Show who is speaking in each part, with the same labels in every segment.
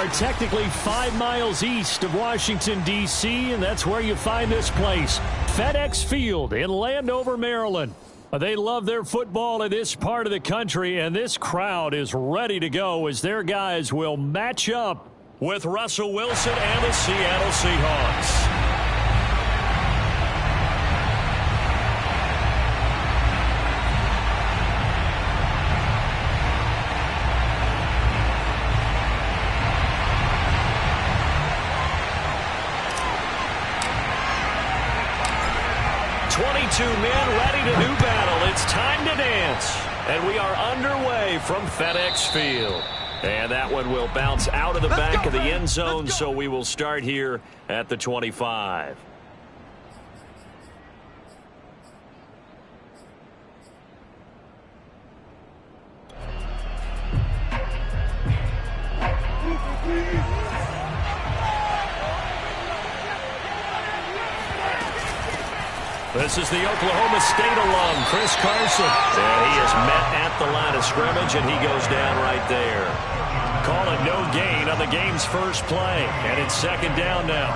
Speaker 1: are technically 5 miles east of Washington, D.C., and that's where you find this place, FedEx Field in Landover, Maryland. They love their football in this part of the country, and this crowd is ready to go as their guys will match up with Russell Wilson and the Seattle Seahawks. Two men ready to do battle. It's time to dance. And we are underway from FedEx Field. And that one will bounce out of the back of the end zone, so we will start here at the 25. This is the Oklahoma State alum, Chris Carson. And he is met at the line of scrimmage, and he goes down right there. Call it no gain on the game's first play. And it's second down now.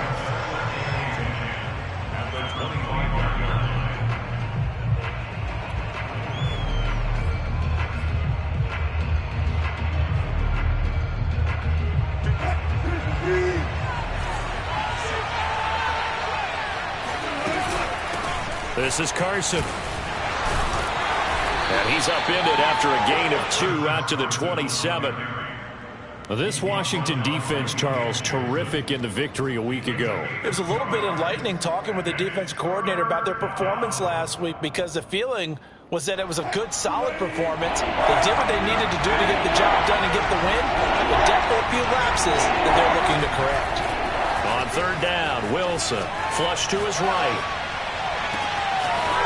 Speaker 1: This is Carson. And he's upended after a gain of 2 out to the 27. This Washington defense, Charles, terrific in the victory a week ago.
Speaker 2: It was a little bit enlightening talking with the defense coordinator about their performance last week, because the feeling was that it was a good, solid performance. They did what they needed to do to get the job done and get the win, but definitely a few lapses that they're looking to correct.
Speaker 1: On third down, Wilson, flush to his right.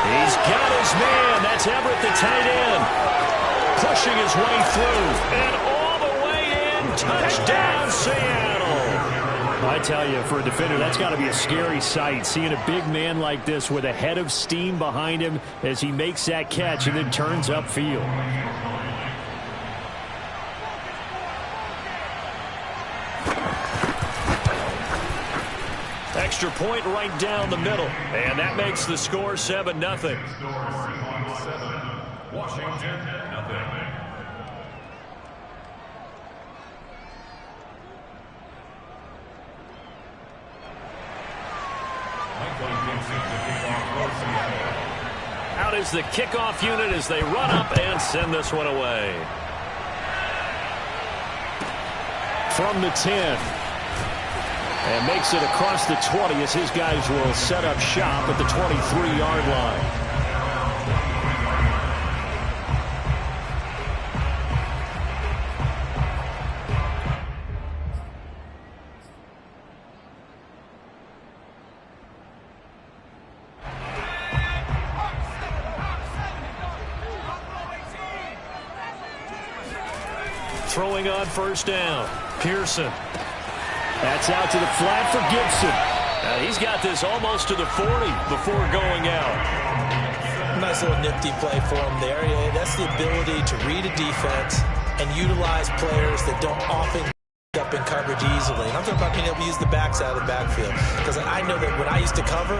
Speaker 1: He's got his man. That's Everett, the tight end. Pushing his way through. And all the way in. Touchdown, Seattle. I tell you, for a defender, that's got to be a scary sight. Seeing a big man like this with a head of steam behind him as he makes that catch and then turns upfield. Extra point right down the middle. And that makes the score 7-0.
Speaker 3: Washington, nothing.
Speaker 1: Out is the kickoff unit as they run up and send this one away. From the 10. And makes it across the 20 as his guys will set up shop at the 23-yard line. Throwing on first down. Pearson. That's out to the flat for Gibson. He's got this almost to the 40 before going out.
Speaker 2: Nice little nifty play for him there. Yeah, that's the ability to read a defense and utilize players that don't often get up in coverage easily. And I'm talking about being able to use the backside of the backfield. Because I know that when I used to cover,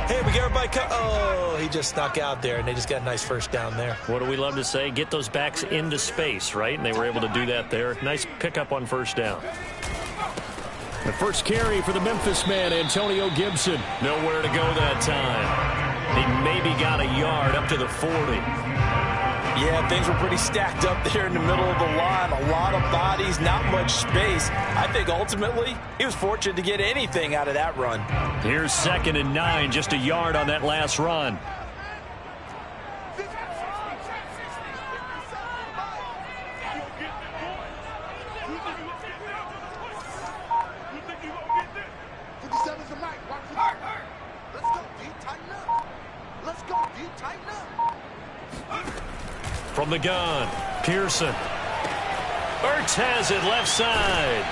Speaker 2: hey, we get everybody oh, he just snuck out there, and they just got a nice first down there.
Speaker 1: What do we love to say? Get those backs into space, right? And they were able to do that there. Nice pickup on first down. The first carry for the Memphis man, Antonio Gibson. Nowhere to go that time. He maybe got a yard up to the 40.
Speaker 2: Yeah, things were pretty stacked up there in the middle of the line. A lot of bodies, not much space. I think ultimately he was fortunate to get anything out of that run.
Speaker 1: Here's 2nd and 9, just a yard on that last run. From the gun, Pearson. Ertz has it left side.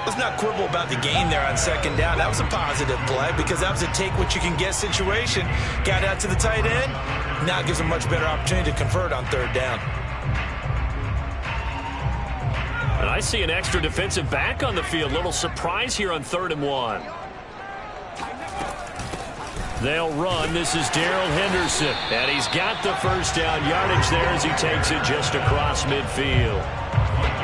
Speaker 2: Let's not quibble about the game there on second down. That was a positive play because that was a take-what-you-can-get situation. Got out to the tight end. Now it gives a much better opportunity to convert on third down.
Speaker 1: And I see an extra defensive back on the field. Little surprise here on 3rd and 1. They'll run. This is Darrell Henderson. And he's got the first down yardage there as he takes it just across midfield.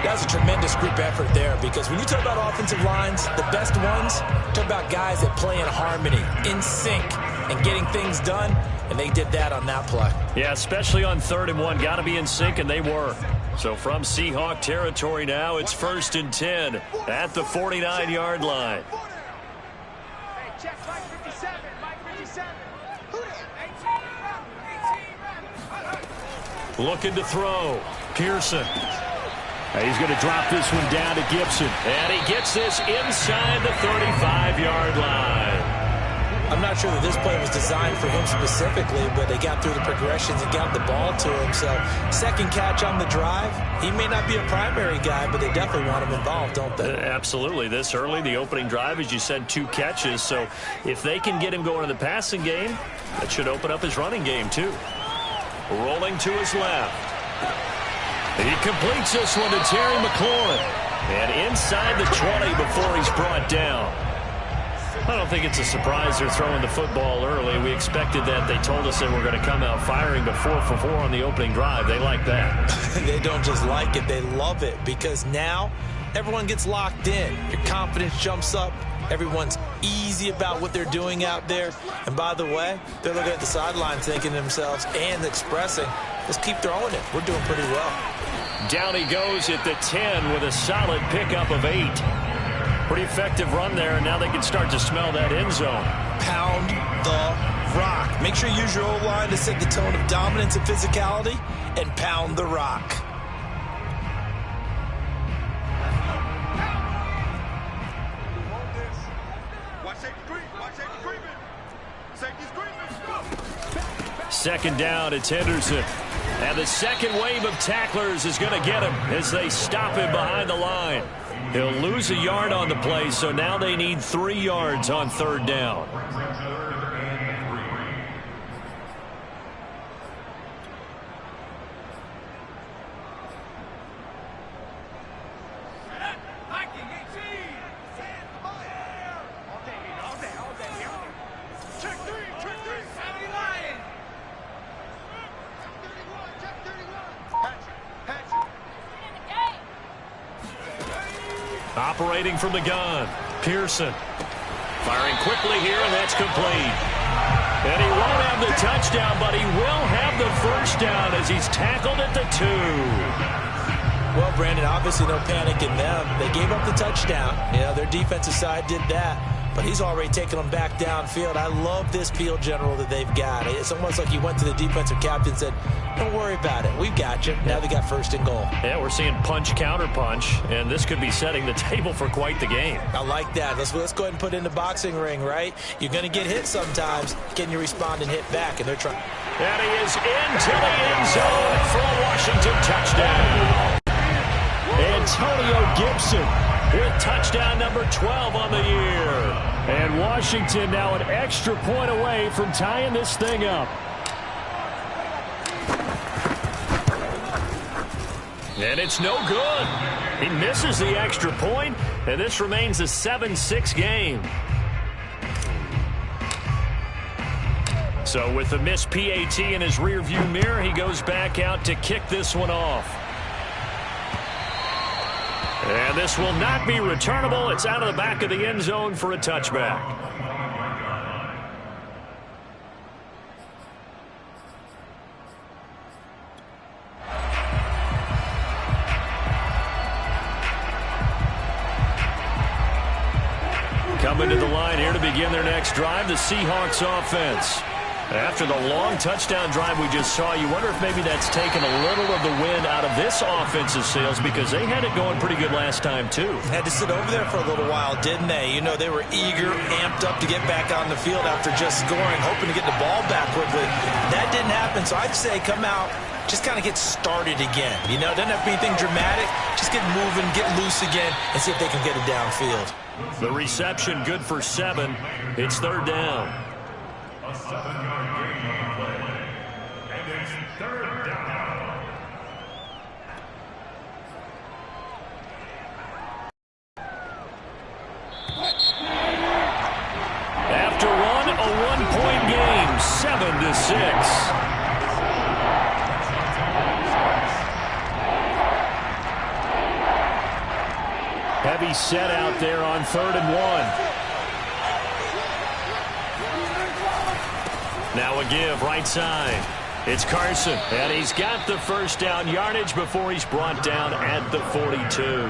Speaker 2: That's a tremendous group effort there, because when you talk about offensive lines, the best ones, talk about guys that play in harmony, in sync, and getting things done, and they did that on that play.
Speaker 1: Yeah, especially on 3rd and 1. Got to be in sync, and they were. So from Seahawk territory now, it's 1st and 10 at the 49-yard line. Looking to throw. Pearson. He's going to drop this one down to Gibson. And he gets this inside the 35-yard line.
Speaker 2: I'm not sure that this play was designed for him specifically, but they got through the progressions and got the ball to him. So, second catch on the drive. He may not be a primary guy, but they definitely want him involved, don't they?
Speaker 1: Absolutely. This early, the opening drive, as you said, 2 catches. So, if they can get him going in the passing game, that should open up his running game, too. Rolling to his left. He completes this one to Terry McLaurin. And inside the 20 before he's brought down. I don't think it's a surprise they're throwing the football early. We expected that. They told us they were going to come out firing, but 4 for 4 on the opening drive. They like that.
Speaker 2: They don't just like it. They love it, because now everyone gets locked in. Your confidence jumps up. Everyone's easy about what they're doing out there. And by the way, they're looking at the sideline thinking to themselves and expressing, let's keep throwing it. We're doing pretty well.
Speaker 1: Down he goes at the 10 with a solid pickup of 8. Pretty effective run there, and now they can start to smell that end zone.
Speaker 2: Pound the rock. Make sure you use your O-line to set the tone of dominance and physicality, and pound the rock.
Speaker 1: Second down, it's Henderson. And the second wave of tacklers is going to get him as they stop him behind the line. He'll lose a yard on the play, so now they need 3 yards on 3rd down. Operating from the gun, Pearson. Firing quickly here, and that's complete. And he won't have the touchdown, but he will have the first down as he's tackled at the 2.
Speaker 2: Well, Brandon, obviously no panic in them. They gave up the touchdown. You know, their defensive side did that. But he's already taken them back downfield. I love this field general that they've got. It's almost like he went to the defensive captain and said, don't worry about it. We've got you. Now they got 1st and goal.
Speaker 1: Yeah, we're seeing punch, counter punch, and this could be setting the table for quite the game.
Speaker 2: I like that. Let's go ahead and put it in the boxing ring, right? You're going to get hit sometimes. Can you respond and hit back? And they're trying.
Speaker 1: And he is into the end zone for a Washington touchdown. Antonio Gibson with touchdown number 12 on the year. And Washington now an extra point away from tying this thing up. And it's no good. He misses the extra point, and this remains a 7-6 game. So with the missed PAT in his rearview mirror, he goes back out to kick this one off. And this will not be returnable. It's out of the back of the end zone for a touchback. Coming to the line here to begin their next drive, the Seahawks offense. After the long touchdown drive we just saw, you wonder if maybe that's taken a little of the wind out of this offensive sails, because they had it going pretty good last time, too.
Speaker 2: Had to sit over there for a little while, didn't they? You know, they were eager, amped up to get back on the field after just scoring, hoping to get the ball back quickly. That didn't happen, so I'd say come out, just kind of get started again. You know, doesn't have to be anything dramatic. Just get moving, get loose again, and see if they can get it downfield.
Speaker 1: The reception good for 7. It's 3rd down. A 7-yard gain on play. And it's 3rd down. heavy set out there on 3rd and 1. Now a give right side. It's Carson, and he's got the first down yardage before he's brought down at the 42.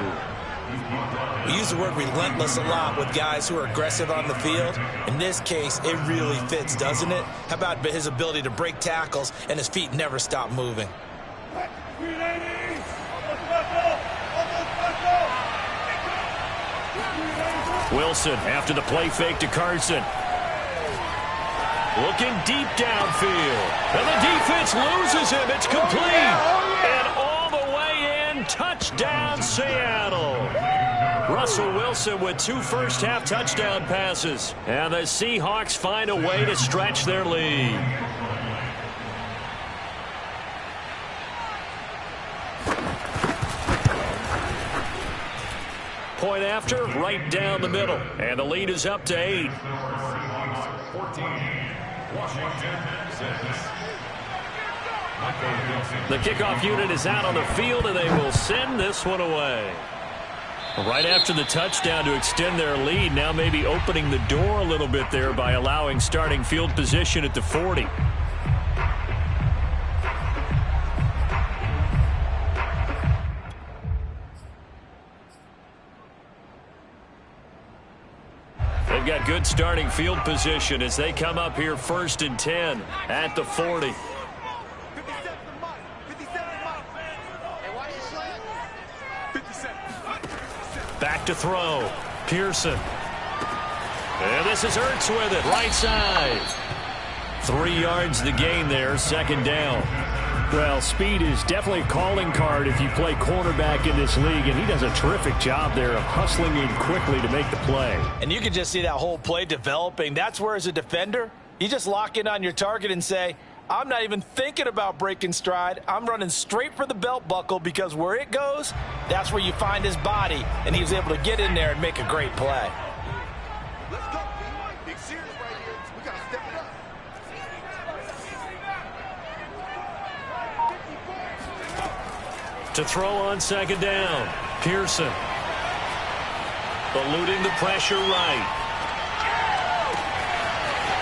Speaker 2: We use the word relentless a lot with guys who are aggressive on the field. In this case, it really fits, doesn't it? How about his ability to break tackles and his feet never stop moving?
Speaker 1: Wilson after the play fake to Carson. Looking deep downfield. And the defense loses him. It's complete. And all the way in. Touchdown, Seattle. Russell Wilson with 2 first-half touchdown passes. And the Seahawks find a way to stretch their lead. Point after, right down the middle. And the lead is up to 8. The kickoff unit is out on the field, and they will send this one away. Right after the touchdown to extend their lead, now maybe opening the door a little bit there by allowing starting field position at the 40. They've got good starting field position as they come up here 1st and 10 at the 40. Back to throw. Pearson. And this is Ertz with it. Right side. 3 yards the gain there. 2nd down. Well, speed is definitely a calling card if you play cornerback in this league, and he does a terrific job there of hustling in quickly to make the play.
Speaker 2: And you can just see that whole play developing. That's where, as a defender, you just lock in on your target and say, I'm not even thinking about breaking stride. I'm running straight for the belt buckle, because where it goes, that's where you find his body, and he was able to get in there and make a great play.
Speaker 3: Let's go. Big series right here. We got to step it up.
Speaker 1: To throw on 2nd down. Pearson. Eluding the pressure right.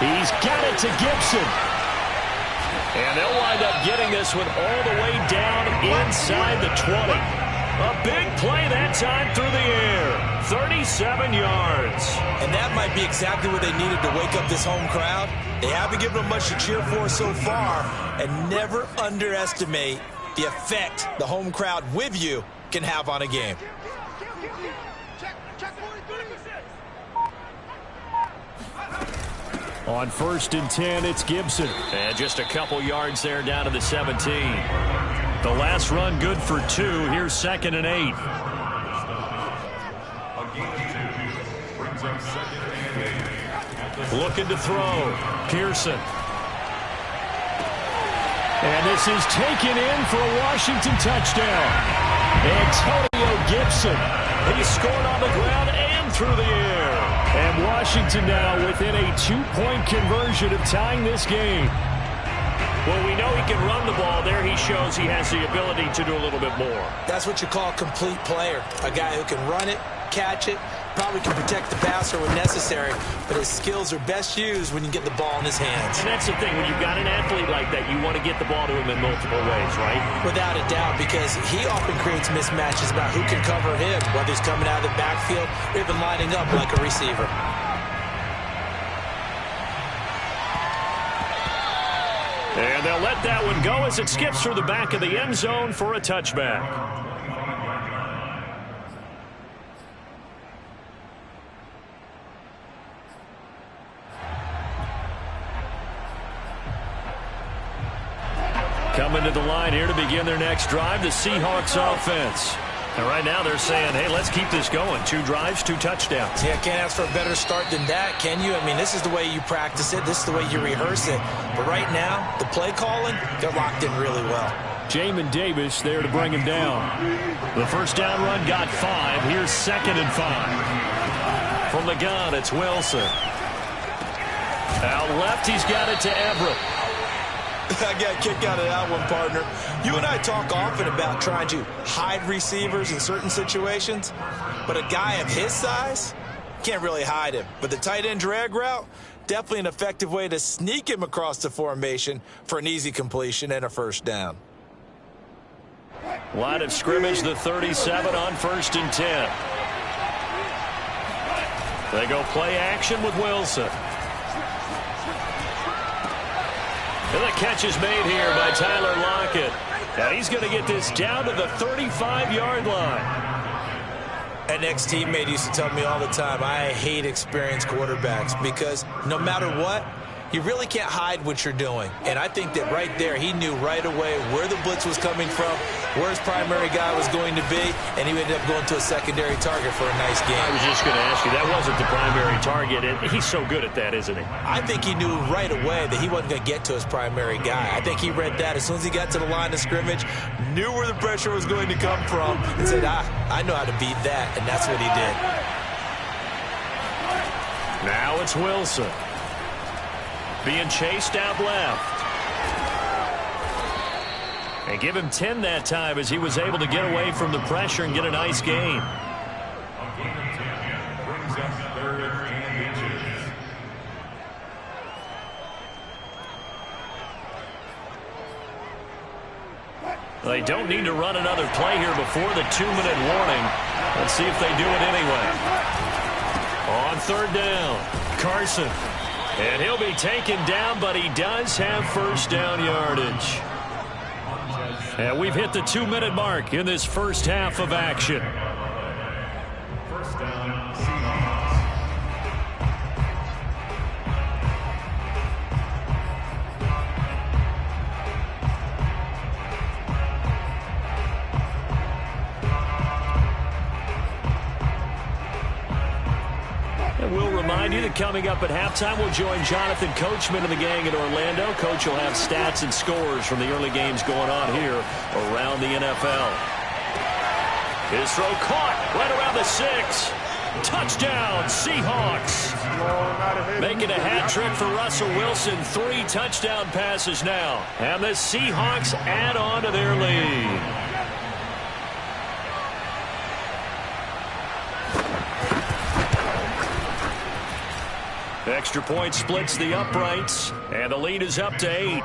Speaker 1: He's got it to Gibson. And they'll wind up getting this one all the way down inside the 20. A big play that time through the air. 37 yards.
Speaker 2: And that might be exactly what they needed to wake up this home crowd. They haven't given them much to cheer for so far. And never underestimate the effect the home crowd with you can have on a game.
Speaker 1: On 1st and 10, it's Gibson. And just a couple yards there down to the 17. The last run good for 2. Here's 2nd and 8. Looking to throw. Pearson. And this is taken in for a Washington touchdown. Antonio Gibson. He scored on the ground and through the air. And Washington now within a 2-point conversion of tying this game. Well, we know he can run the ball. There he shows he has the ability to do a little bit more.
Speaker 2: That's what you call a complete player. A guy who can run it, catch it, probably can protect the passer when necessary, but his skills are best used when you get the ball in his hands.
Speaker 1: And that's the thing. When you've got an athlete like that, you want to get the ball to him in multiple ways, right?
Speaker 2: Without a doubt, because he often creates mismatches about who can cover him, whether he's coming out of the backfield or even lining up like a receiver.
Speaker 1: And they'll let that one go as it skips through the back of the end zone for a touchback. Coming to the line here to begin their next drive, the Seahawks offense. And right now they're saying, hey, let's keep this going. 2 drives, 2 touchdowns.
Speaker 2: Yeah, can't ask for a better start than that, can you? I mean, this is the way you practice it. This is the way you rehearse it. But right now, the play calling, they're locked in really well.
Speaker 1: Jamin Davis there to bring him down. The first down run got 5. Here's 2nd and 5. From the gun, it's Wilson. Out left, he's got it to Everett.
Speaker 2: I got a kick out of that one, partner. You and I talk often about trying to hide receivers in certain situations, but a guy of his size can't really hide him. But the tight end drag route, definitely an effective way to sneak him across the formation for an easy completion and a first down.
Speaker 1: Line of scrimmage, the 37 on 1st and 10. They go play action with Wilson. And the catch is made here by Tyler Lockett. And he's going to get this down to the 35-yard line.
Speaker 2: An ex-teammate used to tell me all the time, I hate experienced quarterbacks because no matter what, you really can't hide what you're doing. And I think that right there, he knew right away where the blitz was coming from, where his primary guy was going to be, and he ended up going to a secondary target for a nice game.
Speaker 1: I was just going to ask you, that wasn't the primary target, and he's so good at that, isn't he?
Speaker 2: I think he knew right away that he wasn't going to get to his primary guy. I think he read that as soon as he got to the line of scrimmage, knew where the pressure was going to come from, and said, I know how to beat that, and that's what he did.
Speaker 1: Now it's Wilson. Being chased out left. And give him 10 that time as he was able to get away from the pressure and get a nice gain. They don't need to run another play here before the 2-minute warning. Let's see if they do it anyway. On 3rd down, Carson. And he'll be taken down, but he does have first down yardage. And we've hit the 2-minute mark in this first half of action. First down, Seahawks. And we'll remind you that coming up at halftime, we'll join Jonathan Coachman and the gang in Orlando. Coach will have stats and scores from the early games going on here around the NFL. His throw caught right around the 6. Touchdown, Seahawks. Making a hat trick for Russell Wilson. 3 touchdown passes now. And the Seahawks add on to their lead. Extra point splits the uprights, and the lead is up to 8.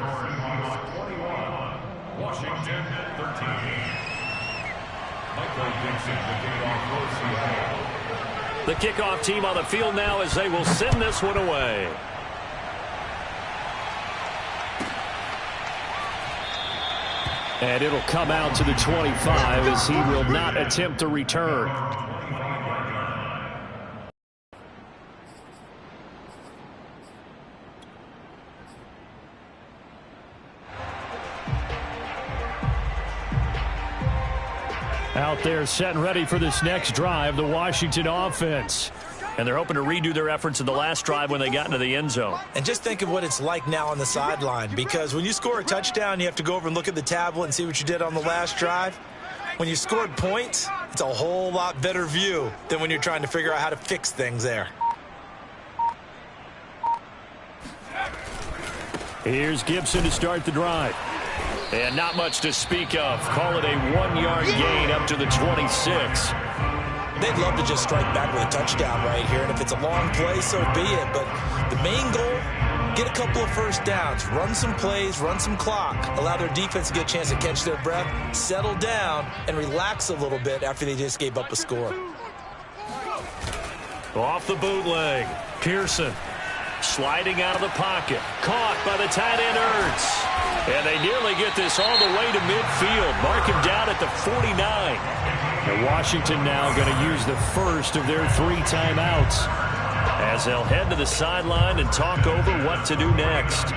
Speaker 1: Washington 13. The kickoff team on the field now as they will send this one away. And it'll come out to the 25 as he will not attempt to return. Out there set and ready for this next drive, the Washington offense. And they're hoping to redo their efforts in the last drive when they got into the end zone.
Speaker 2: And just think of what it's like now on the sideline, because when you score a touchdown, you have to go over and look at the tablet and see what you did on the last drive. When you scored points, it's a whole lot better view than when you're trying to figure out how to fix things there.
Speaker 1: Here's Gibson to start the drive. And not much to speak of. Call it a 1-yard gain up to the 26.
Speaker 2: They'd love to just strike back with a touchdown right here. And if it's a long play, so be it. But the main goal, get a couple of first downs. Run some plays, run some clock. Allow their defense to get a chance to catch their breath, settle down, and relax a little bit after they just gave up a score.
Speaker 1: Off the bootleg. Pearson sliding out of the pocket. Caught by the tight end Ertz. And they nearly get this all the way to midfield. Mark him down at the 49. And Washington now going to use the first of their 3 timeouts as they'll head to the sideline and talk over what to do next.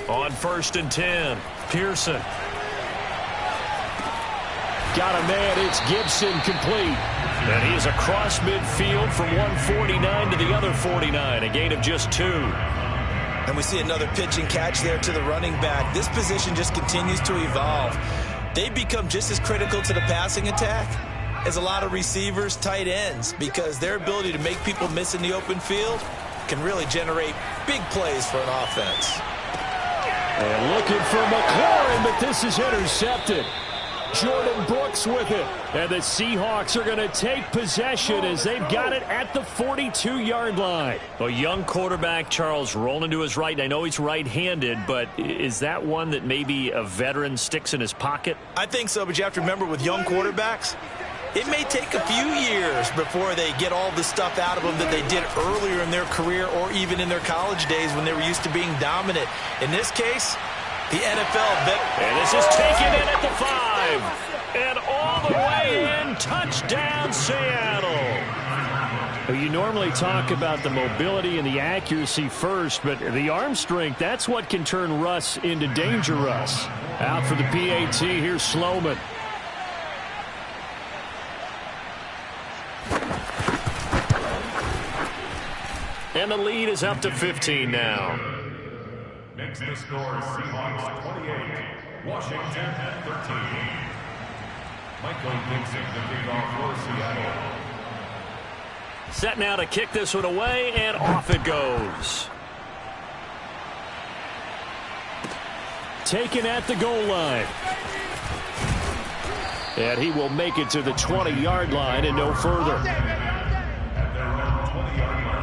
Speaker 1: On 1st and 10, Pearson. Got a man, it's Gibson, complete. And he is across midfield from 149 to the other 49, a gain of just 2.
Speaker 2: And we see another pitch and catch there to the running back. This position just continues to evolve. They become just as critical to the passing attack as a lot of receivers, tight ends, because their ability to make people miss in the open field can really generate big plays for an offense.
Speaker 1: And looking for McLaurin, but this is intercepted. Jordan Brooks with it. And the Seahawks are going to take possession as they've got it at the 42-yard line. A young quarterback, Charles, rolling to his right. I know he's right-handed, but is that one that maybe a veteran sticks in his pocket?
Speaker 2: I think so, but you have to remember with young quarterbacks, it may take a few years before they get all the stuff out of them that they did earlier in their career or even in their college days when they were used to being dominant. In this case, the NFL bet.
Speaker 1: And this is taken in at the 5. And all the way in, touchdown Seattle. Well, you normally talk about the mobility and the accuracy first, but the arm strength, that's what can turn Russ into Danger Russ. Out for the PAT, here's Sloman. And the lead is up to 15 now.
Speaker 4: Next the score, Seahawks 28, Washington 13. Michael Dixon, the kickoff for Seattle.
Speaker 1: Set now to kick this one away, and off it goes. Taken at the goal line. And he will make it to the 20-yard line and no further.
Speaker 4: At their own 20-yard line.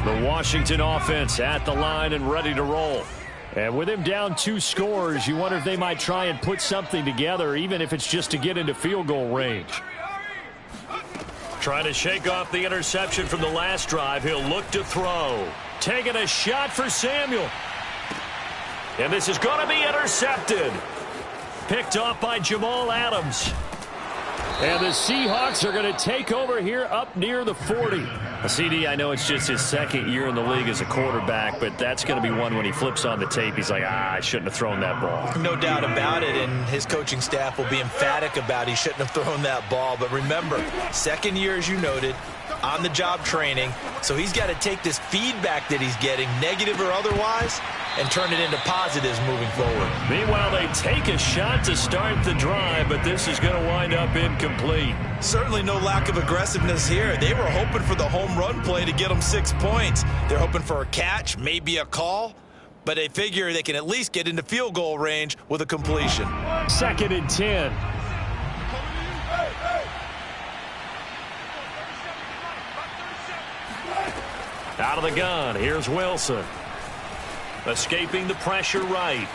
Speaker 1: The Washington offense at the line and ready to roll. And with him down 2 scores, you wonder if they might try and put something together, even if it's just to get into field goal range. Trying to shake off the interception from the last drive. He'll look to throw. Taking a shot for Samuel. And this is going to be intercepted. Picked off by Jamal Adams. And the Seahawks are going to take over here up near the 40. CD, I know it's just his second year in the league as a quarterback, but that's going to be one when he flips on the tape. He's like, I shouldn't have thrown that ball.
Speaker 2: No doubt about it, and his coaching staff will be emphatic about he shouldn't have thrown that ball. But remember, second year, as you noted, on-the-job training, so he's got to take this feedback that he's getting, negative or otherwise, and turn it into positives moving forward.
Speaker 1: Meanwhile, they take a shot to start the drive, but this is going to wind up incomplete.
Speaker 2: Certainly no lack of aggressiveness here. They were hoping for the home run play to get them 6 points. They're hoping for a catch, maybe a call, but they figure they can at least get into field goal range with a completion.
Speaker 1: 2nd and 10. Out of the gun, here's Wilson. Escaping the pressure right.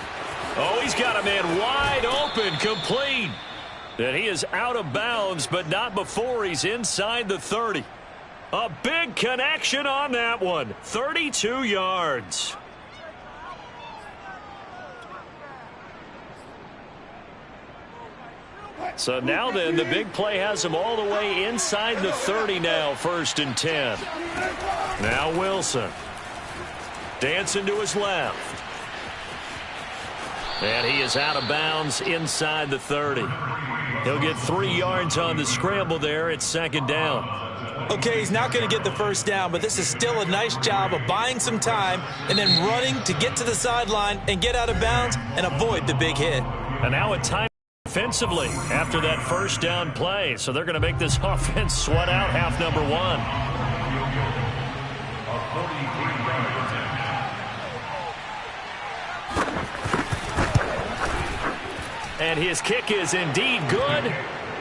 Speaker 1: Oh, he's got a man wide open, complete. And he is out of bounds, but not before he's inside the 30. A big connection on that one. 32 yards. So now then, the big play has him all the way inside the 30 now, 1st and 10. Now Wilson. Dancing to his left. And he is out of bounds inside the 30. He'll get 3 yards on the scramble there. It's 2nd down.
Speaker 2: Okay, he's not going to get the first down, but this is still a nice job of buying some time and then running to get to the sideline and get out of bounds and avoid the big hit.
Speaker 1: And now a time offensively after that first down play. So they're going to make this offense sweat out half number 1. And his kick is indeed good,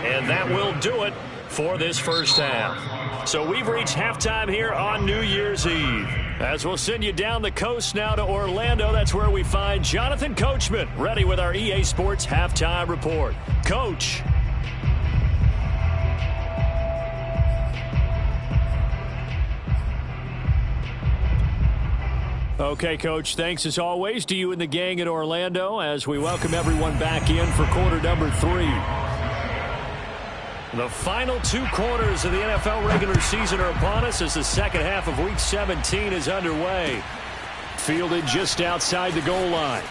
Speaker 1: and that will do it for this first half. So we've reached halftime here on New Year's Eve. As we'll send you down the coast now to Orlando, that's where we find Jonathan Coachman ready with our EA Sports Halftime Report. Coach. Okay, Coach, thanks as always to you and the gang in Orlando as we welcome everyone back in for quarter number 3. The final 2 quarters of the NFL regular season are upon us as the second half of Week 17 is underway. Fielded just outside the goal line.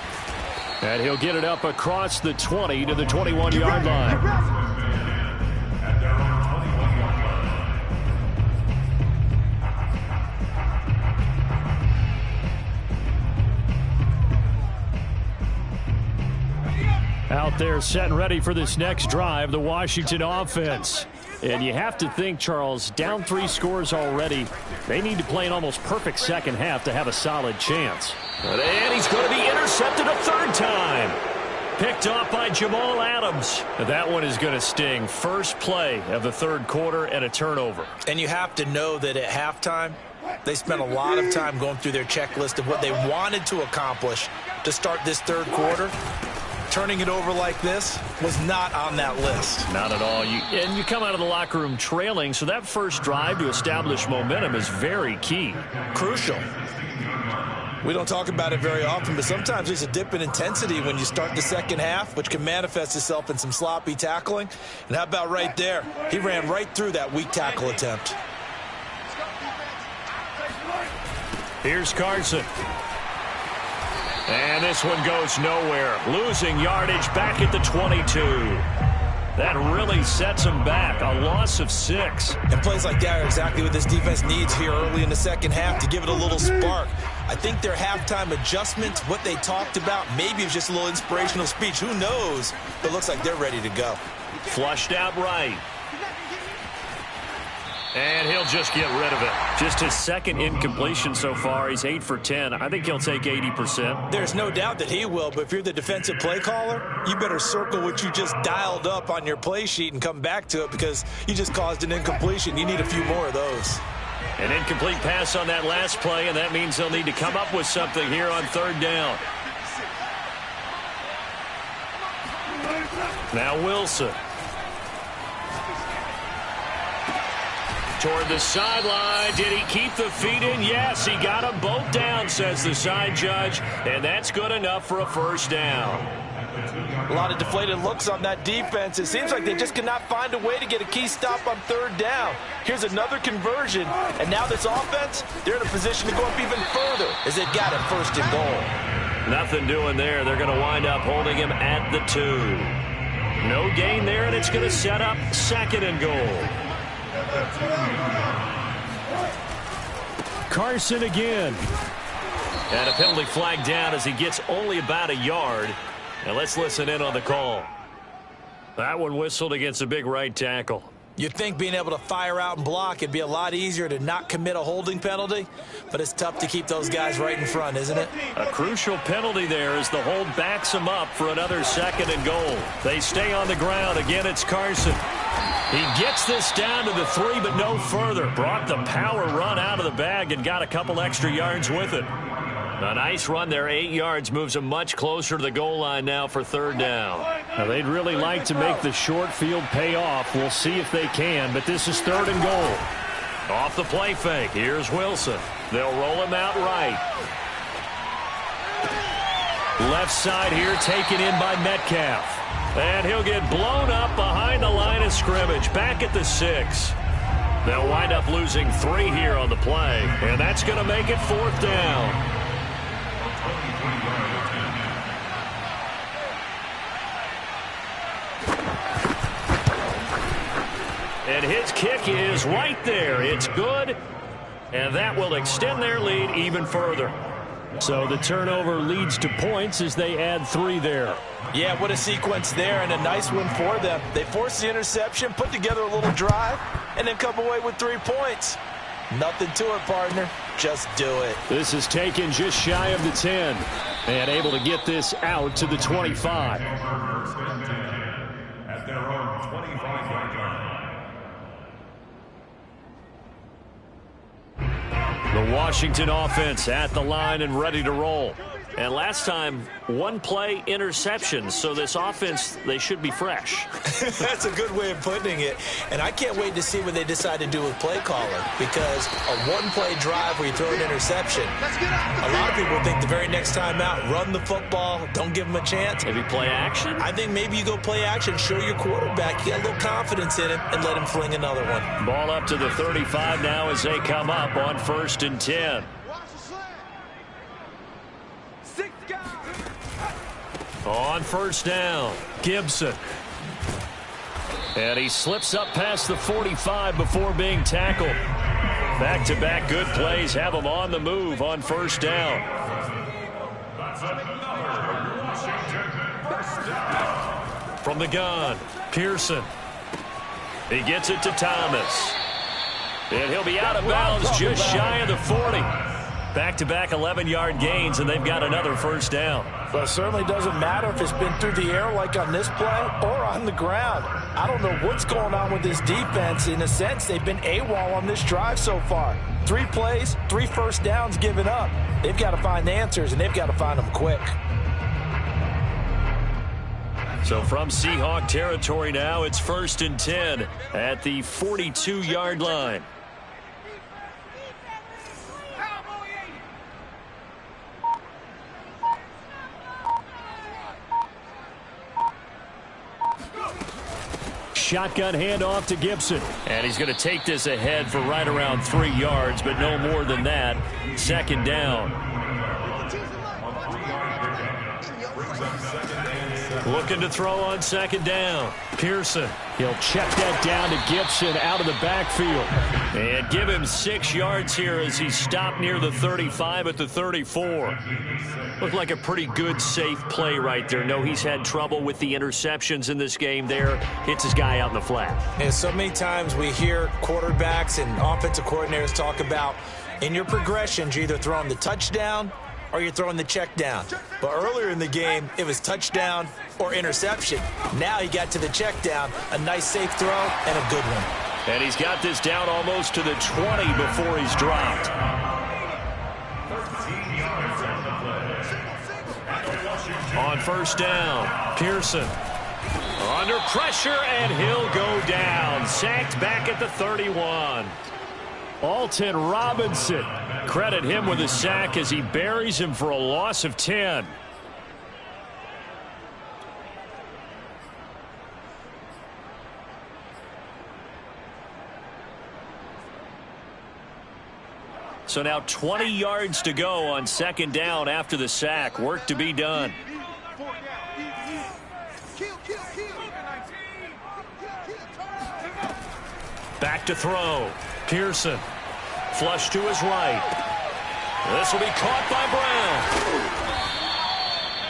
Speaker 1: And he'll get it up across the 20 to the 21-yard line. Out there set and ready for this next drive, the Washington offense. And you have to think, Charles, down 3 scores already. They need to play an almost perfect second half to have a solid chance. And he's going to be intercepted a 3rd time. Picked off by Jamal Adams. That one is going to sting. First play of the 3rd quarter and a turnover.
Speaker 2: And you have to know that at halftime, they spent a lot of time going through their checklist of what they wanted to accomplish to start this 3rd quarter. Turning it over like this was not on that list.
Speaker 1: Not at all. And you come out of the locker room trailing, so that first drive to establish momentum is very key.
Speaker 2: Crucial. We don't talk about it very often, but sometimes there's a dip in intensity when you start the second half, which can manifest itself in some sloppy tackling. And how about right there? He ran right through that weak tackle attempt.
Speaker 1: Here's Carson. And this one goes nowhere. Losing yardage back at the 22. That really sets them back. A loss of 6.
Speaker 2: And plays like that are exactly what this defense needs here early in the second half to give it a little spark. I think their halftime adjustments, what they talked about, maybe it was just a little inspirational speech. Who knows? But it looks like they're ready to go.
Speaker 1: Flushed out right. And he'll just get rid of it. Just his 2nd incompletion so far. He's 8 for 10. I think he'll take 80%.
Speaker 2: There's no doubt that he will, but if you're the defensive play caller, you better circle what you just dialed up on your play sheet and come back to it because you just caused an incompletion. You need a few more of those.
Speaker 1: An incomplete pass on that last play, and that means they'll need to come up with something here on 3rd down. Now Wilson. Toward the sideline. Did he keep the feet in? Yes, he got them both down, says the side judge. And that's good enough for a 1st down.
Speaker 2: A lot of deflated looks on that defense. It seems like they just cannot find a way to get a key stop on 3rd down. Here's another conversion. And now this offense, they're in a position to go up even further as they've got it 1st and goal.
Speaker 1: Nothing doing there. They're going to wind up holding him at the 2. No gain there, and it's going to set up 2nd and goal. Carson again. And a penalty flag down as he gets only about a yard. Now let's listen in on the call. That one whistled against a big right tackle.
Speaker 2: You'd think being able to fire out and block, it'd be a lot easier to not commit a holding penalty, but it's tough to keep those guys right in front, isn't it?
Speaker 1: A crucial penalty there as the hold backs them up for another 2nd and goal. They stay on the ground. Again, it's Carson. He gets this down to the 3, but no further. Brought the power run out of the bag and got a couple extra yards with it. A nice run there, 8 yards, moves them much closer to the goal line now for 3rd down. Now, they'd really like to make the short field pay off. We'll see if they can, but this is 3rd and goal. Off the play fake, here's Wilson. They'll roll him out right. Left side here taken in by Metcalf. And he'll get blown up behind the line of scrimmage, back at the 6. They'll wind up losing 3 here on the play, and that's going to make it 4th down. And his kick is right there. It's good, and that will extend their lead even further. So the turnover leads to points as they add 3 there.
Speaker 2: Yeah, what a sequence there, and a nice one for them. They forced the interception, put together a little drive, and then come away with 3 points. Nothing to it, partner. Just do it.
Speaker 1: This is taken just shy of the 10, and able to get this out to the 25.
Speaker 4: At their own 25-yard line.
Speaker 1: The Washington offense at the line and ready to roll. And last time, one play interception. So this offense, they should be fresh.
Speaker 2: That's a good way of putting it. And I can't wait to see what they decide to do with play calling, because a one-play drive where you throw an interception, a lot of people think the very next time out, run the football, don't give them a chance.
Speaker 1: Maybe play action?
Speaker 2: I think maybe you go play action, show your quarterback you got a little confidence in him, and let him fling another one.
Speaker 1: Ball up to the 35 now as they come up on 1st and 10. On 1st down, Gibson. And he slips up past the 45 before being tackled. Back-to-back good plays have him on the move on 1st down. From the gun, Pearson. He gets it to Thomas. And he'll be out of bounds just shy of the 40. Back-to-back 11-yard gains, and they've got another 1st down.
Speaker 2: But it certainly doesn't matter if it's been through the air like on this play or on the ground. I don't know what's going on with this defense. In a sense, they've been AWOL on this drive so far. 3 plays, 3 1st downs given up. They've got to find answers, and they've got to find them quick.
Speaker 1: So from Seahawk territory now, it's 1st and 10 at the 42-yard line. Shotgun handoff to Gibson. And he's going to take this ahead for right around 3 yards, but no more than that. 2nd down. Looking to throw on 2nd down. Pearson. He'll check that down to Gibson out of the backfield. And give him 6 yards here as he stopped near the 35 at the 34. Looked like a pretty good, safe play right there. No, he's had trouble with the interceptions in this game there. Hits his guy out in the flat.
Speaker 2: And so many times we hear quarterbacks and offensive coordinators talk about in your progressions, you're either throwing the touchdown or you're throwing the check down. But earlier in the game, it was touchdown or interception. Now he got to the check down, a nice safe throw, and a good one.
Speaker 1: And he's got this down almost to the 20 before he's dropped. On 1st down, Pearson. Under pressure, and he'll go down. Sacked back at the 31. Alton Robinson. Credit him with a sack as he buries him for a loss of 10. So now 20 yards to go on 2nd down after the sack. Work to be done. Back to throw. Pearson. Flush to his right. This will be caught by Brown.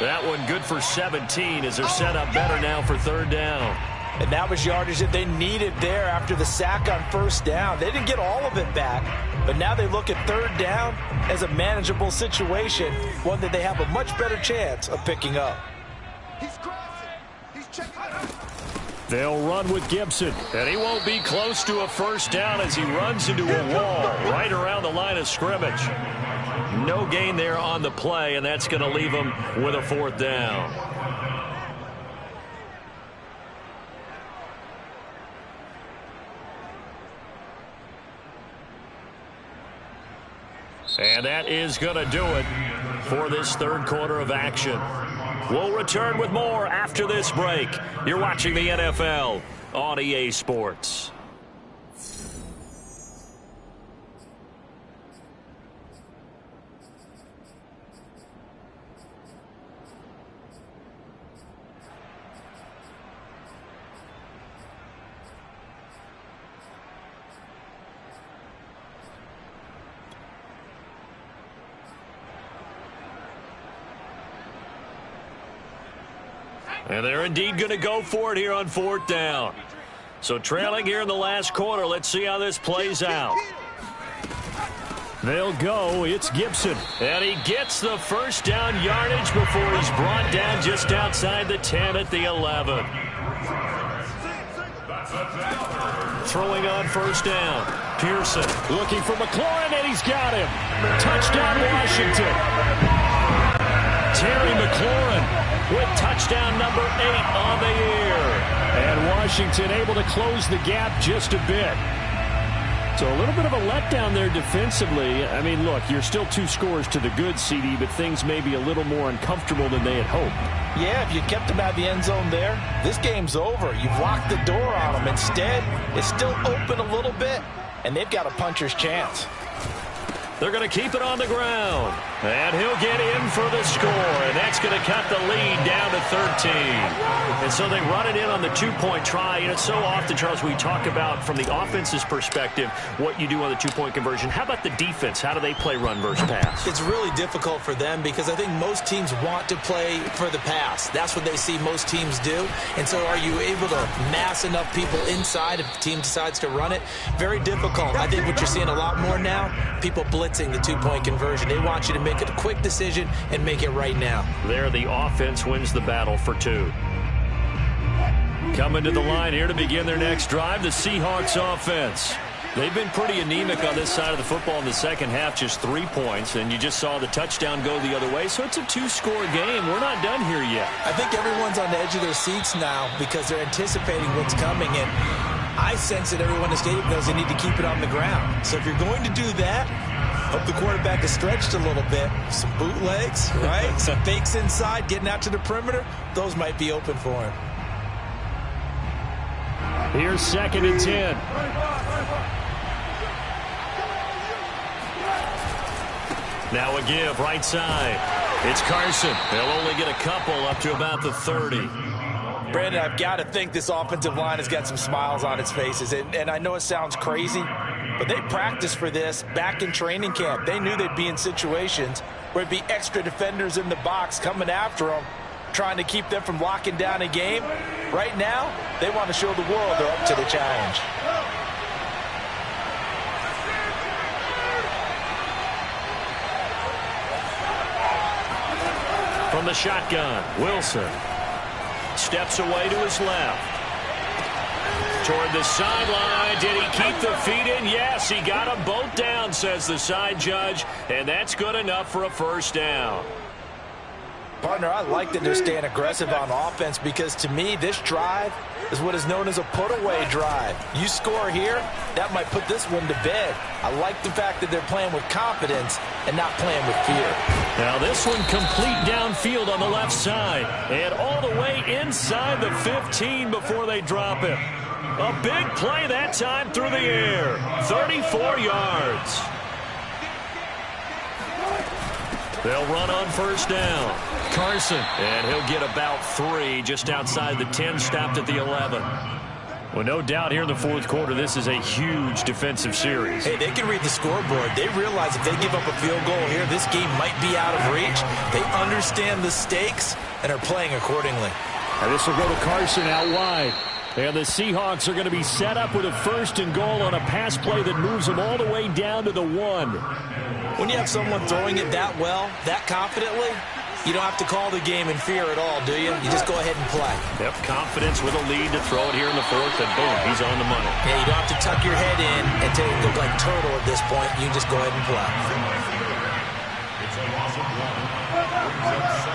Speaker 1: That one good for 17 as they're set up better now for 3rd down.
Speaker 2: And that was yardage that they needed there after the sack on 1st down. They didn't get all of it back, but now they look at 3rd down as a manageable situation, one that they have a much better chance of picking up.
Speaker 3: He's crossing. He's checking it out.
Speaker 1: They'll run with Gibson, and he won't be close to a 1st down as he runs into a wall right around the line of scrimmage. No gain there on the play, and that's going to leave him with a 4th down. And that is going to do it for this 3rd quarter of action. We'll return with more after this break. You're watching the NFL on EA Sports. And they're indeed going to go for it here on 4th down. So trailing here in the last quarter. Let's see how this plays out. They'll go. It's Gibson. And he gets the 1st down yardage before he's brought down just outside the 10 at the 11. Throwing on 1st down. Pearson looking for McLaurin, and he's got him. Touchdown, Washington. Terry McLaurin with touchdown number 8 on the year. And Washington able to close the gap just a bit. So a little bit of a letdown there defensively. I mean, look, you're still 2 scores to the good, CD, but things may be a little more uncomfortable than they had hoped.
Speaker 2: Yeah, if you kept them out of the end zone there, this game's over. You've locked the door on them. Instead, it's still open a little bit, and they've got a puncher's chance.
Speaker 1: They're going to keep it on the ground. And he'll get in for the score. And that's going to cut the lead down to 13. And so they run it in on the 2-point try. And it's so often, Charles, we talk about from the offense's perspective what you do on the 2-point conversion. How about the defense? How do they play run versus pass?
Speaker 2: It's really difficult for them because I think most teams want to play for the pass. That's what they see most teams do. And so are you able to mass enough people inside if the team decides to run it? Very difficult. I think what you're seeing a lot more now, people blitzing the 2-point conversion. They want you to make a quick decision and make it right now.
Speaker 1: There, the offense wins the battle for 2. Coming to the line here to begin their next drive, the Seahawks offense. They've been pretty anemic on this side of the football in the second half, just 3 points, and you just saw the touchdown go the other way, so it's a 2-score game. We're not done here yet.
Speaker 2: I think everyone's on the edge of their seats now because they're anticipating what's coming, and I sense that everyone in the stadium knows they need to keep it on the ground. So if you're going to do that, hope the quarterback is stretched a little bit. Some bootlegs, right? Some fakes inside, getting out to the perimeter. Those might be open for him.
Speaker 1: Here's 2nd and 10. Now a give, right side. It's Carson. They'll only get a couple up to about the 30.
Speaker 2: Brandon, I've got to think this offensive line has got some smiles on its faces. And I know it sounds crazy, but they practiced for this back in training camp. They knew they'd be in situations where it'd be extra defenders in the box coming after them, trying to keep them from locking down a game. Right now, they want to show the world they're up to the challenge.
Speaker 1: From the shotgun, Wilson steps away to his left. Toward the sideline. Did he keep the feet in? Yes, he got them both down, says the side judge, and that's good enough for a first down.
Speaker 2: Partner, I like that they're staying aggressive on offense because, to me, this drive is what is known as a put-away drive. You score here, that might put this one to bed. I like the fact that they're playing with confidence and not playing with fear.
Speaker 1: Now this one complete downfield on the left side and all the way inside the 15 before they drop it. A big play that time through the air. 34 yards. They'll run on first down. Carson, and he'll get about 3 just outside the 10, stopped at the 11. Well, no doubt here in the fourth quarter, this is a huge defensive series.
Speaker 2: Hey, they can read the scoreboard. They realize if they give up a field goal here, this game might be out of reach. They understand the stakes and are playing accordingly.
Speaker 1: And this will go to Carson out wide. And the Seahawks are going to be set up with a 1st and goal on a pass play that moves them all the way down to the 1.
Speaker 2: When you have someone throwing it that well, that confidently, you don't have to call the game in fear at all, do you? You just go ahead and play.
Speaker 1: Yep, confidence with a lead to throw it here in the 4th, and boom, he's on the money.
Speaker 2: Yeah, you don't have to tuck your head in and take it look like turtle at this point. You just go ahead and play.
Speaker 4: It's a loss of 1.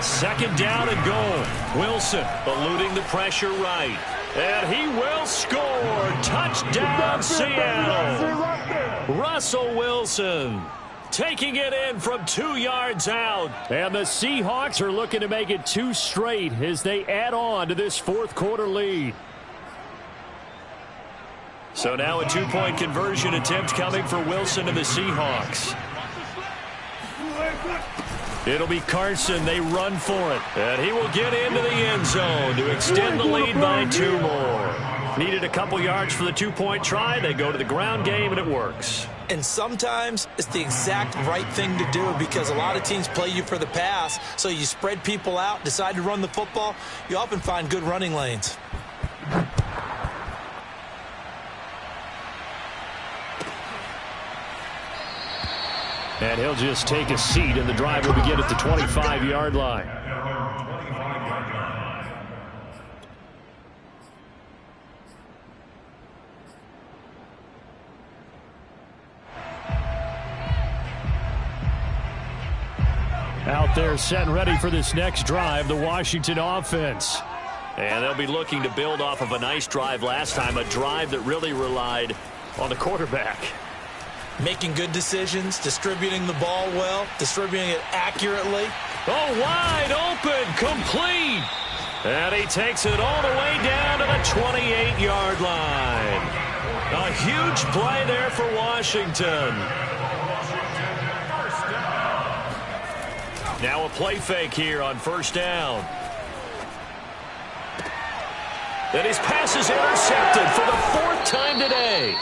Speaker 1: 2nd down and goal. Wilson eluding the pressure right. And he will score. Touchdown, Seattle. Russell Wilson taking it in from 2 yards out. And the Seahawks are looking to make it 2 straight as they add on to this fourth quarter lead. So now a 2-point conversion attempt coming for Wilson and the Seahawks. It'll be Carson. They run for it. And he will get into the end zone to extend the lead by 2 more. Needed a couple yards for the 2-point try. They go to the ground game, and it works.
Speaker 2: And sometimes it's the exact right thing to do because a lot of teams play you for the pass. So you spread people out, decide to run the football. You often find good running lanes.
Speaker 1: And he'll just take a seat, and the drive will begin at the 25-yard line. Out there set and ready for this next drive, the Washington offense.
Speaker 5: And they'll be looking to build off of a nice drive last time, a drive that really relied on the quarterback.
Speaker 2: Making good decisions, distributing the ball well, distributing it accurately.
Speaker 1: Oh, wide open, complete. And he takes it all the way down to the 28-yard line. A huge play there for Washington. Now a play fake here on first down. Then his pass is intercepted for the 4th time today.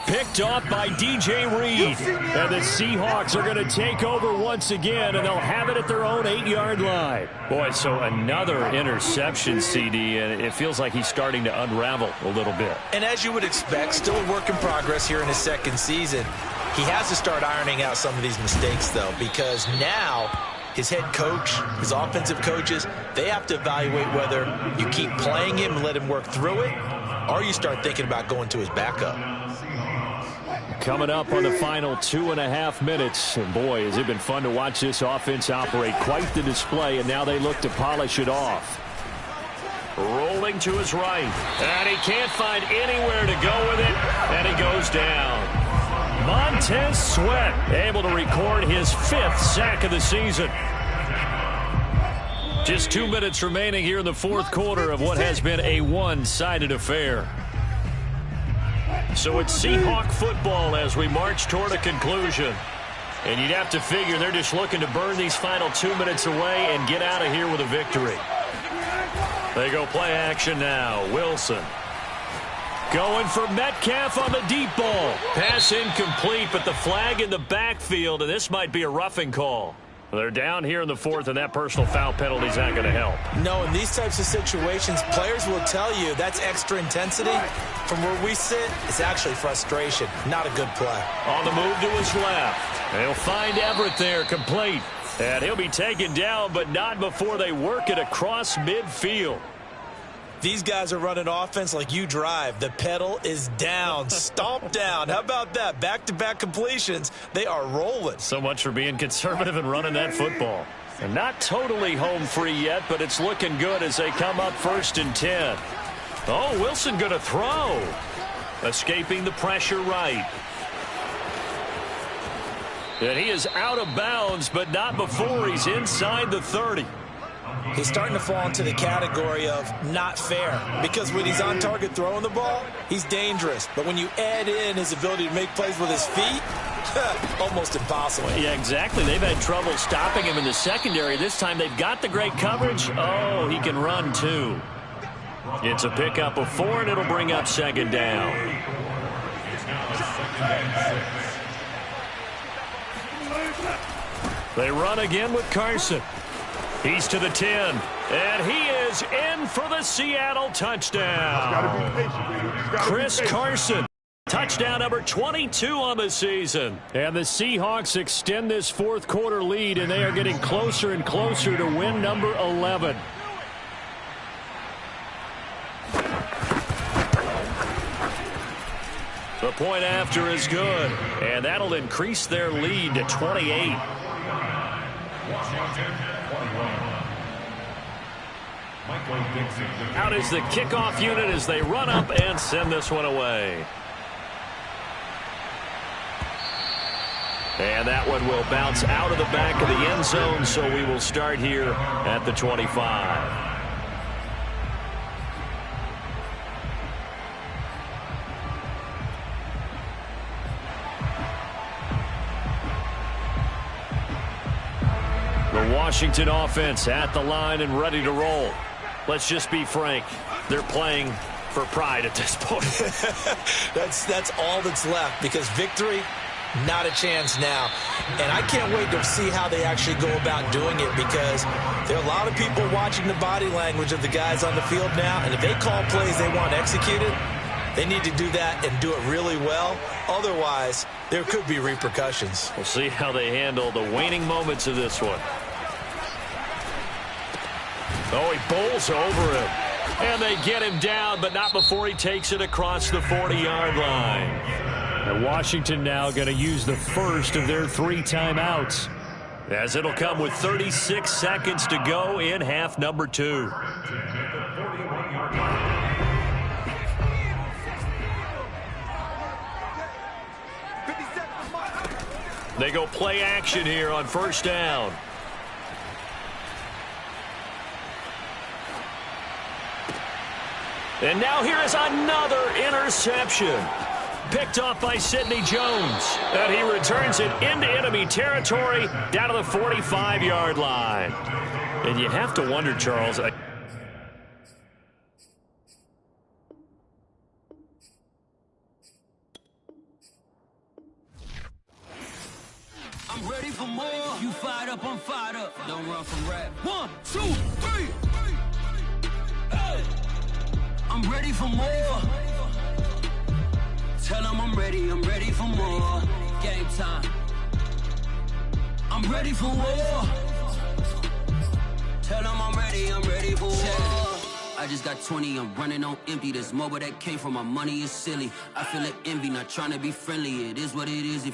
Speaker 1: Picked off by DJ Reed. And the Seahawks are going to take over once again, and they'll have it at their own 8-yard line. Boy, so another interception, CD, and it feels like he's starting to unravel a little bit.
Speaker 2: And as you would expect, still a work in progress here in his second season. He has to start ironing out some of these mistakes, though, because now his head coach, his offensive coaches, they have to evaluate whether you keep playing him and let him work through it, or you start thinking about going to his backup.
Speaker 1: Coming up on the final 2.5 minutes. And boy, has it been fun to watch this offense operate. Quite the display, and now they look to polish it off. Rolling to his right. And he can't find anywhere to go with it. And he goes down. Montez Sweat able to record his 5th sack of the season. Just 2 minutes remaining here in the 4th quarter of what has been a one-sided affair. So it's Seahawk football as we march toward a conclusion. And you'd have to figure they're just looking to burn these final 2 minutes away and get out of here with a victory. They go play action now. Wilson going for Metcalf on the deep ball. Pass incomplete, but the flag in the backfield, and this might be a roughing call. They're down here in the 4th, and that personal foul penalty is not going to help.
Speaker 2: No, in these types of situations, players will tell you that's extra intensity. From where we sit, it's actually frustration. Not a good play.
Speaker 1: On the move to his left. They'll find Everett there, complete. And he'll be taken down, but not before they work it across midfield.
Speaker 2: These guys are running offense like you drive. The pedal is down, stomped down. How about that? Back-to-back completions. They are rolling.
Speaker 1: So much for being conservative and running that football. And not totally home free yet, but it's looking good as they come up 1st and 10. Oh, Wilson going to throw. Escaping the pressure right. And he is out of bounds, but not before he's inside the 30.
Speaker 2: He's starting to fall into the category of not fair, because when he's on target throwing the ball, he's dangerous. But when you add in his ability to make plays with his feet, almost impossible.
Speaker 1: Yeah, exactly. They've had trouble stopping him in the secondary. This time they've got the great coverage. Oh, he can run too. It's a pickup of 4, and it'll bring up 2nd down. They run again with Carson. He's to the 10, and he is in for the Seattle touchdown. Chris Carson, touchdown number 22 on the season. And the Seahawks extend this 4th quarter lead, and they are getting closer and closer to win number 11. The point after is good, and that'll increase their lead to 28. Out is the kickoff unit as they run up and send this one away. And that one will bounce out of the back of the end zone, so we will start here at the 25. The Washington offense at the line and ready to roll. Let's just be frank. They're playing for pride at this point.
Speaker 2: That's all that's left, because victory, not a chance now. And I can't wait to see how they actually go about doing it, because there are a lot of people watching the body language of the guys on the field now, and if they call plays they want executed, they need to do that and do it really well. Otherwise, there could be repercussions.
Speaker 1: We'll see how they handle the waning moments of this one. Oh, he bowls over him. And they get him down, but not before he takes it across the 40-yard line. And Washington now going to use the first of their 3 timeouts. as it'll come with 36 seconds to go in half number 2. They go play action here on first down. And now here is another interception. Picked off by Sidney Jones. And he returns it into enemy territory down to the 45-yard line. And you have to wonder, Charles.
Speaker 6: I'm ready for more. You fired up, I'm fired up. Don't run from rap. 1, 2, 3. Hey. I'm ready for more. Tell them I'm ready for more. Game time. I'm ready for war. Tell them I'm ready for war. I just got 20, I'm running on empty. This mobile that came from my money is silly. I feel like envy, not trying to be friendly. It is what it is. If